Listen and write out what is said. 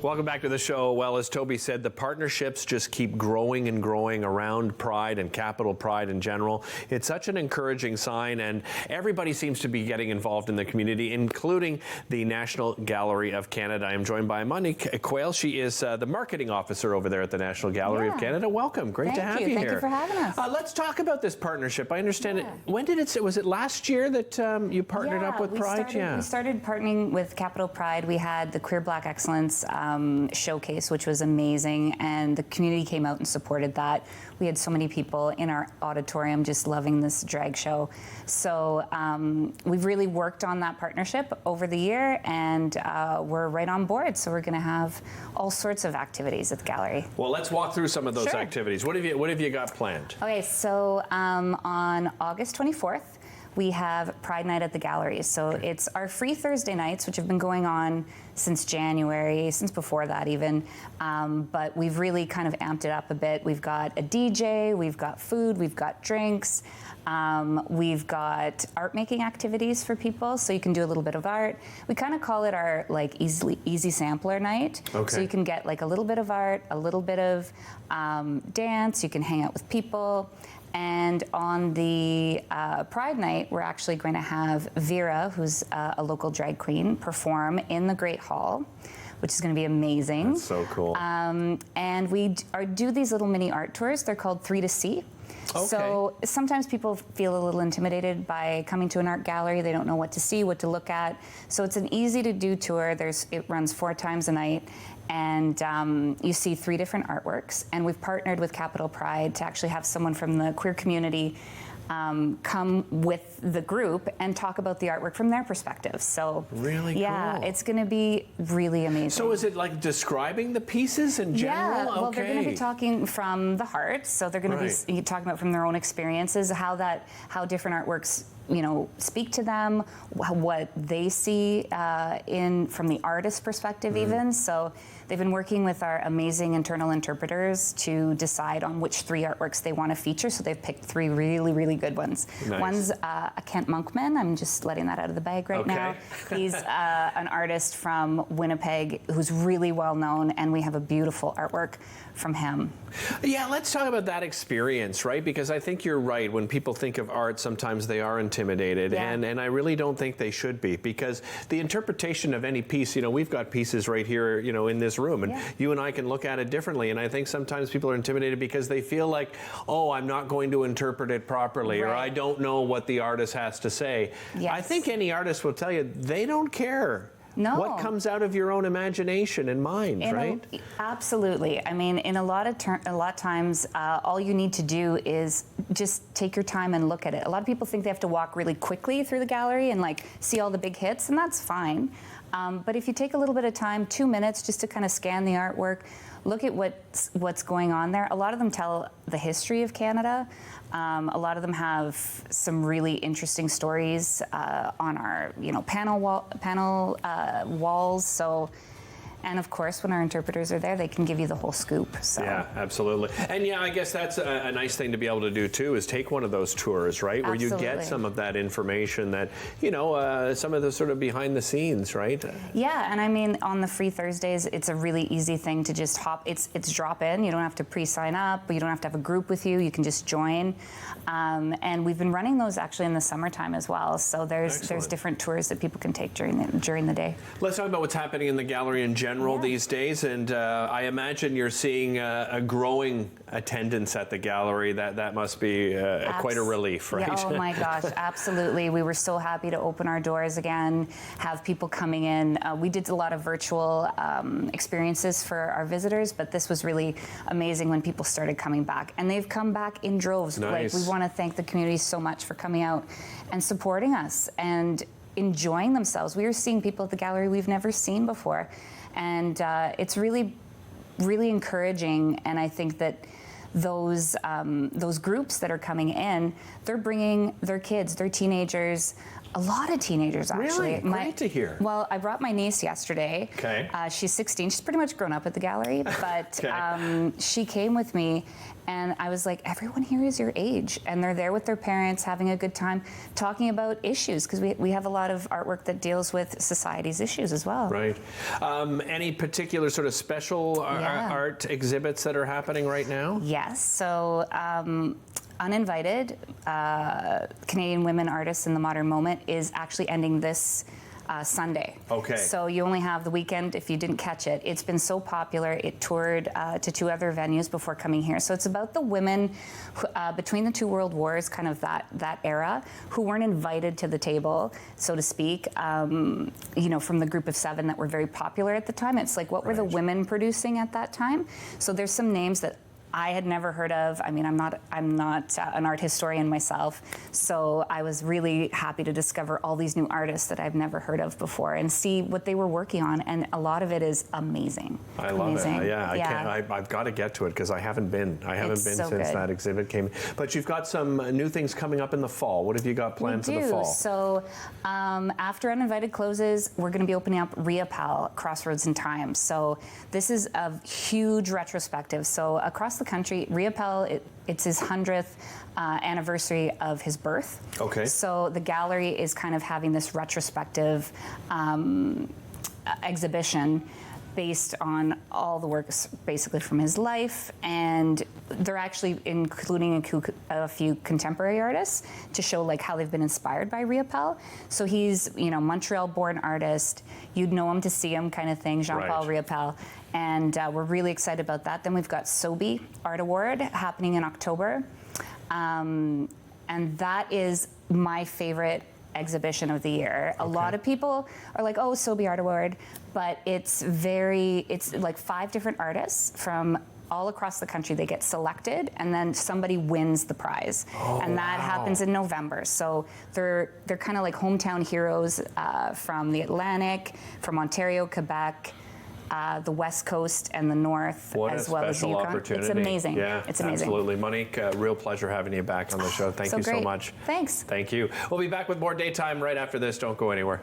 Welcome back to the show. Well, as Toby said, the partnerships just keep growing and growing around Pride and Capital Pride in general. It's such an encouraging sign, and everybody seems to be getting involved in the community, including the National Gallery of Canada. I am joined by Monique Quail. She is the marketing officer over there at the National Gallery of Canada. Welcome. Great to have you here. Thank you for having us. Let's talk about this partnership. I understand it. When did it? Was it last year that you partnered up with Pride? We started partnering with Capital Pride. We had the Queer Black Excellence showcase, which was amazing, and the community came out and supported that. We had so many people in our auditorium just loving this drag show. So we've really worked on that partnership over the year, and we're right on board. So we're going to have all sorts of activities at the gallery. Well, let's walk through some of those activities. What have you got planned? Okay, so on August 24th, we have Pride Night at the Gallery. So it's our free Thursday nights, which have been going on since January, since before that even. But we've really kind of amped it up a bit. We've got a DJ, we've got food, we've got drinks. We've got art making activities for people, so you can do a little bit of art. We kind of call it our like easy sampler night. Okay. So you can get like a little bit of art, a little bit of dance, you can hang out with people. And on the Pride Night, we're actually going to have Vera, who's a local drag queen, perform in the Great Hall, which is going to be amazing. That's so cool. And we do these little mini art tours. They're called 3 to See. Okay. So sometimes people feel a little intimidated by coming to an art gallery. They don't know what to see, what to look at. So it's an easy to do tour. It runs 4 times a night. And you see 3 different artworks. And we've partnered with Capital Pride to actually have someone from the queer community come with the group and talk about the artwork from their perspective. So really cool. It's going to be really amazing. So is it like describing the pieces in general? Yeah, well, they're going to be talking from the heart. So they're going to be talking about from their own experiences, how different artworks, you know, speak to them, what they see from the artist's perspective even. So they've been working with our amazing internal interpreters to decide on which 3 artworks they want to feature. So they've picked 3 really, really good ones. Nice. One's a Kent Monkman. I'm just letting that out of the bag right now. He's an artist from Winnipeg who's really well known, and we have a beautiful artwork from him. Yeah, let's talk about that experience, right? Because I think you're right. When people think of art, sometimes they are intimidated, and I really don't think they should be, because the interpretation of any piece, you know, we've got pieces right here, you know, in this room, and you and I can look at it differently, and I think sometimes people are intimidated because they feel like, oh, I'm not going to interpret it properly, or I don't know what the artist has to say. Yes. I think any artist will tell you they don't care. No. What comes out of your own imagination and mind, right? Absolutely. I mean, in a lot of times, all you need to do is just take your time and look at it. A lot of people think they have to walk really quickly through the gallery and like see all the big hits, and that's fine. But if you take a little bit of time, 2 minutes, just to kind of scan the artwork, look at what's going on there. A lot of them tell the history of Canada. A lot of them have some really interesting stories on our, you know, panel walls. So, and of course, when our interpreters are there, they can give you the whole scoop. So. Yeah, absolutely. And yeah, I guess that's a nice thing to be able to do too, is take one of those tours, right? Where you get some of that information that, you know, some of the sort of behind the scenes, right? Yeah, and I mean, on the free Thursdays, it's a really easy thing to just hop. It's drop in. You don't have to pre-sign up. You don't have to have a group with you. You can just join. And we've been running those actually in the summertime as well. So there's different tours that people can take during the day. Let's talk about what's happening in the gallery in general these days, and I imagine you're seeing a growing attendance at the gallery. That must be quite a relief, right? Yeah, oh my gosh, absolutely. We were so happy to open our doors again, have people coming in. We did a lot of virtual experiences for our visitors, but this was really amazing when people started coming back, and they've come back in droves. Nice. Like, we want to thank the community so much for coming out and supporting us and enjoying themselves. We were seeing people at the gallery we've never seen before. And it's really, really encouraging. And I think that those groups that are coming in, they're bringing their kids, their teenagers, A lot of teenagers, actually. Really? Great to hear. Well, I brought my niece yesterday. Okay. She's 16. She's pretty much grown up at the gallery, but Okay. she came with me, and I was like, everyone here is your age, and they're there with their parents, having a good time, talking about issues, because we have a lot of artwork that deals with society's issues as well. Right. Any particular sort of special art exhibits that are happening right now? Yes. So, Uninvited, Canadian Women Artists in the Modern Moment is actually ending this Sunday. Okay. So you only have the weekend if you didn't catch it. It's been so popular. It toured to 2 other venues before coming here. So it's about the women who, between the 2 world wars, kind of that era, who weren't invited to the table, so to speak. You know, from the group of 7 that were very popular at the time. It's like, what were the women producing at that time? So there's some names that I had never heard of. I mean, I'm not an art historian myself, so I was really happy to discover all these new artists that I've never heard of before and see what they were working on, and a lot of it is amazing. I love it. Yeah, I've got to get to it because I haven't been. It's since so good. that exhibit came. But you've got some new things coming up in the fall. What have you got planned for the fall? So after Uninvited closes, we're going to be opening up Riapal, Crossroads in Time. So this is a huge retrospective. So across the country, Riapal, it's his 100th anniversary of his birth. Okay. So the gallery is kind of having this retrospective exhibition based on all the works basically from his life, and they're actually including a few contemporary artists to show like how they've been inspired by Riapal. So he's, you know, Montreal-born artist. You'd know him to see him, kind of thing, Jean-Paul Riapal. And we're really excited about that. Then we've got Sobe Art Award happening in October, and that is my favorite exhibition of the year. A lot of people are like, oh, Sobe Art Award, but it's like 5 different artists from all across the country. They get selected, and then somebody wins the prize, and that happens in November. So they're kind of like hometown heroes from the Atlantic, from Ontario, Quebec, the West Coast and the North, as well as the Yukon. Opportunity. It's amazing. Yeah, it's amazing. Absolutely. Monique, real pleasure having you back on the show. Thank you so much. Thanks. Thank you. We'll be back with more Daytime right after this. Don't go anywhere.